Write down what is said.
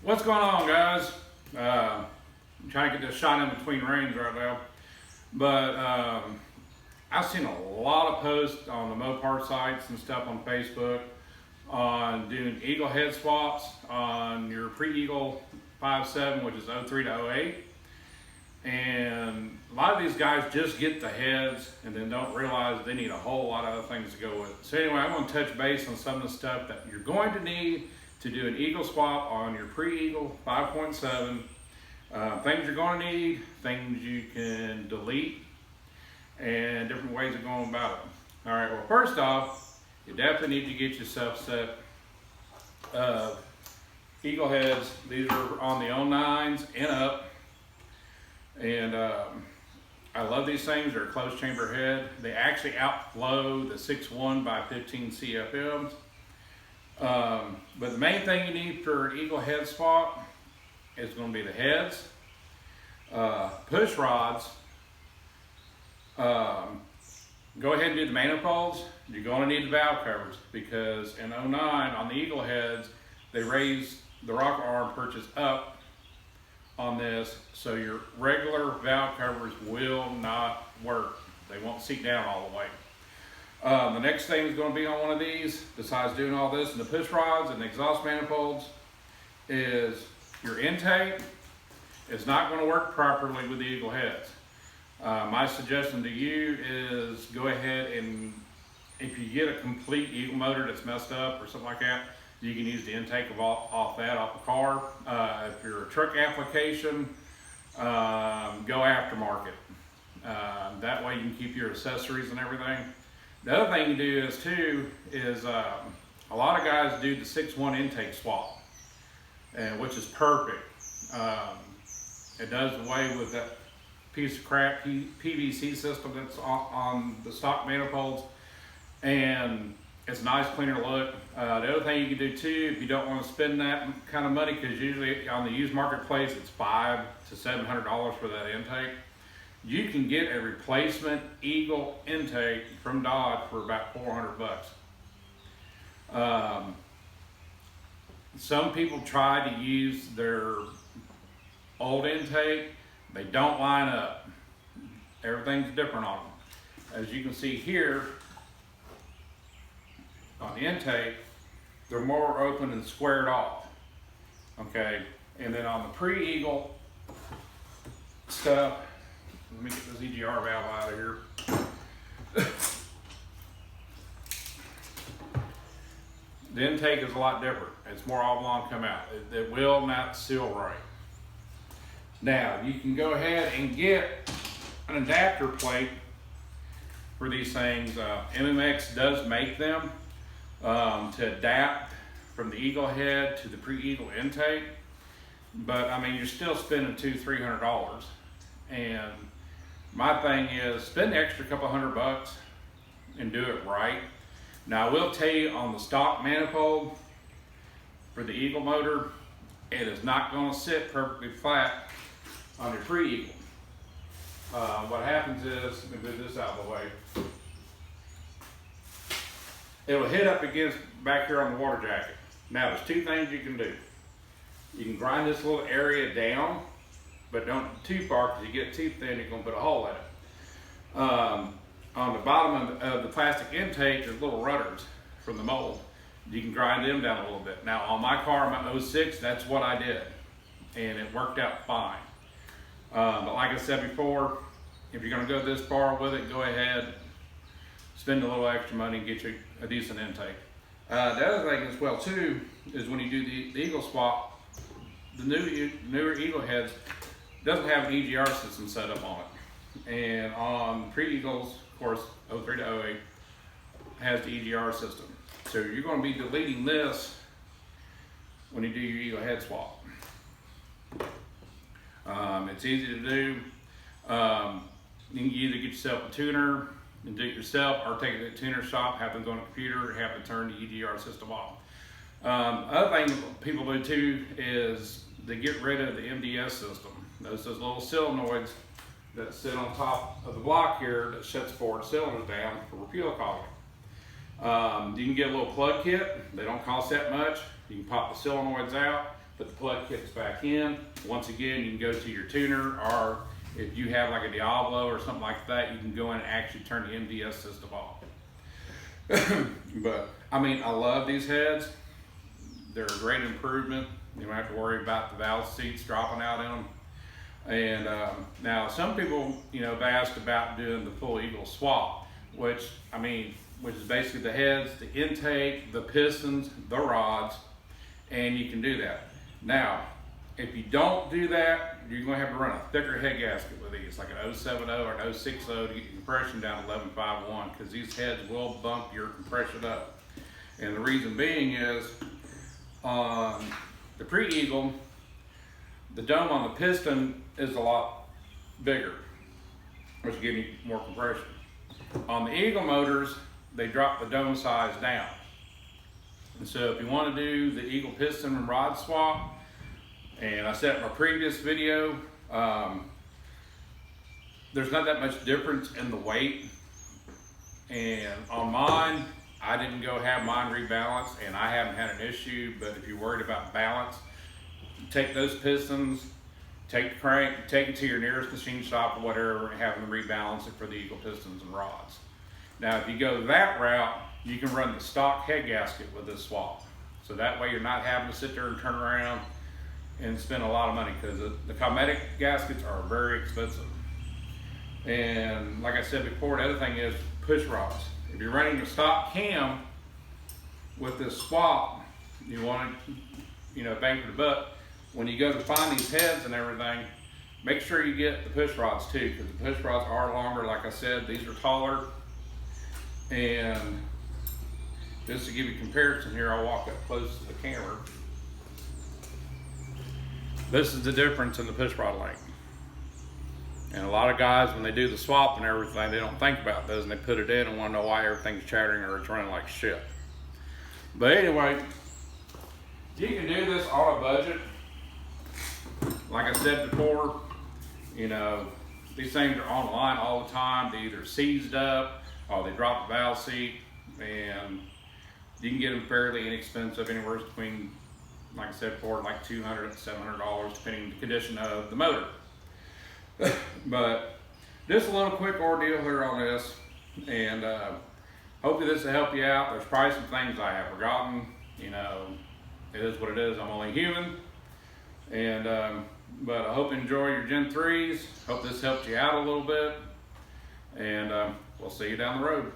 What's going on, guys? I'm trying to get this shot in between rains right now, but I've seen a lot of posts on the Mopar sites and stuff on Facebook on doing Eagle head swaps on your pre-Eagle 5.7, which is 03 to 08. And a lot of these guys just get the heads and then don't realize they need a whole lot of other things to go with it. So anyway, I'm going to touch base on some of the stuff that you're going to need to do an Eagle swap on your pre-Eagle 5.7. Things you're going to need, things you can delete, and different ways of going about it. All right, well, first off, you definitely need to get yourself set Eagle heads. These are on the 09s and up. And I love these things. They're a closed chamber head. They actually outflow the 6.1 by 15 CFMs. But the main thing you need for an Eagle head swap is going to be the heads, push rods. Go ahead and do the manifolds. You're going to need the valve covers because in 09 on the Eagle heads, they raise the rocker arm perches up on this, so your regular valve covers will not work. They won't seat down all the way. The next thing is going to be on one of these, besides doing all this and the push rods and the exhaust manifolds, is your intake. It's not going to work properly with the Eagle heads. My suggestion to you is go ahead and if you get a complete Eagle motor that's messed up or something like that, you can use the intake off the car. If you're a truck application, go aftermarket. That way you can keep your accessories and everything. The other thing you do is a lot of guys do the 6.1 intake swap, which is perfect. It does away with that piece of crap PVC system that's on the stock manifolds, and it's a nice cleaner look. The other thing you can do too, if you don't want to spend that kind of money, because usually on the used marketplace it's $500 to $700 for that intake. You can get a replacement Eagle intake from Dodge for about $400. Some people try to use their old intake. They don't line up. Everything's different on them. As you can see here, on the intake, they're more open and squared off. Okay, and then on the pre-Eagle stuff, let me get this EGR valve out of here. The intake is a lot different. It's more oblong come out. It will not seal right. Now, you can go ahead and get an adapter plate for these things. MMX does make them to adapt from the Eagle head to the pre-Eagle intake. But I mean, you're still spending $200–300. And my thing is spend the extra couple $100 and do it right. Now I will tell you on the stock manifold for the Eagle motor, it is not going to sit perfectly flat on your pre-Eagle. What happens is, let me move this out of the way. It will hit up against back here on the water jacket. Now there's two things you can do. You can grind this little area down, but don't too far, because you get too thin, you're going to put a hole in it. On the bottom of the plastic intake, there's little rudders from the mold. You can grind them down a little bit. Now on my car, my 06, that's what I did, and it worked out fine. But like I said before, if you're going to go this far with it, go ahead, spend a little extra money and get you a decent intake. The other thing as well too is when you do the Eagle swap, the newer Eagle heads doesn't have an EGR system set up on it. And on pre-Eagles, of course, 03 to 08 has the EGR system. So you're going to be deleting this when you do your Eagle head swap. It's easy to do. You can either get yourself a tuner and do it yourself, or take it to a tuner shop, have them go on a computer, have them turn the EGR system off. Other thing people do too is they get rid of the MDS system. Those little solenoids that sit on top of the block here that shuts forward cylinders down for fuel economy. You can get a little plug kit. They don't cost that much. You can pop the solenoids out, put the plug kits back in. Once again, you can go to your tuner, or if you have like a Diablo or something like that, you can go in and actually turn the MDS system off. But I mean, I love these heads. They're a great improvement. You don't have to worry about the valve seats dropping out in them. And now some people, you know, have asked about doing the full Eagle swap, which is basically the heads, the intake, the pistons, the rods, and you can do that. Now, if you don't do that, you're going to have to run a thicker head gasket with these, like an 070 or an 060 to get your compression down to 11.51, because these heads will bump your compression up. And the reason being is, on the pre-Eagle, the dome on the piston is a lot bigger, which gives you more compression. On the Eagle motors, they drop the dome size down. And so if you want to do the Eagle piston and rod swap, and I said in my previous video, there's not that much difference in the weight. And on mine, I didn't go have mine rebalanced, and I haven't had an issue. But if you're worried about balance, take those pistons, take the crank, take it to your nearest machine shop or whatever, and have them rebalance it for the Eagle pistons and rods. Now, if you go that route, you can run the stock head gasket with this swap. So that way you're not having to sit there and turn around and spend a lot of money, because the cosmetic gaskets are very expensive. And like I said before, the other thing is push rods. If you're running the stock cam with this swap, you want to, you know, bang for the buck. When you go to find these heads and everything, make sure you get the push rods too, because the push rods are longer. Like I said, these are taller. And just to give you a comparison here, I'll walk up close to the camera. This is the difference in the push rod length. And a lot of guys, when they do the swap and everything, they don't think about those, and they put it in and want to know why everything's chattering or it's running like shit. But anyway, you can do this on a budget. Like I said before, you know, these things are online all the time. They either seized up or they drop the valve seat, and you can get them fairly inexpensive, anywhere between, like I said before, like $200 to $700, depending on the condition of the motor. But just a little quick ordeal here on this, and hopefully this will help you out. There's probably some things I have forgotten. You know, it is what it is. I'm only human. And but I hope you enjoy your Gen 3s. Hope this helped you out a little bit, and we'll see you down the road.